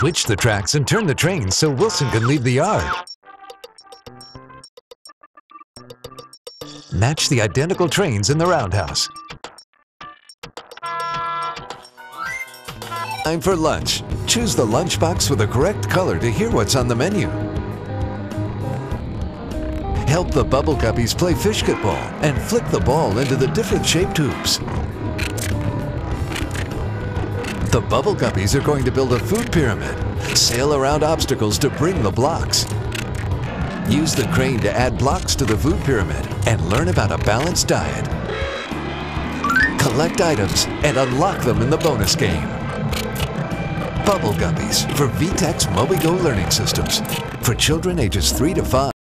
Switch the tracks and turn the trains so Wilson can leave the yard. Match the identical trains in the roundhouse. Time for lunch. Choose the lunchbox with the correct color to hear what's on the menu. Help the Bubble Guppies play fishketball and flick the ball into the different shaped hoops. The Bubble Guppies are going to build a food pyramid. Sail around obstacles to bring the blocks. Use the crane to add blocks to the food pyramid and learn about a balanced diet. Collect items and unlock them in the bonus game. Bubble Guppies for VTech's MobiGo learning systems for children ages 3 to 5.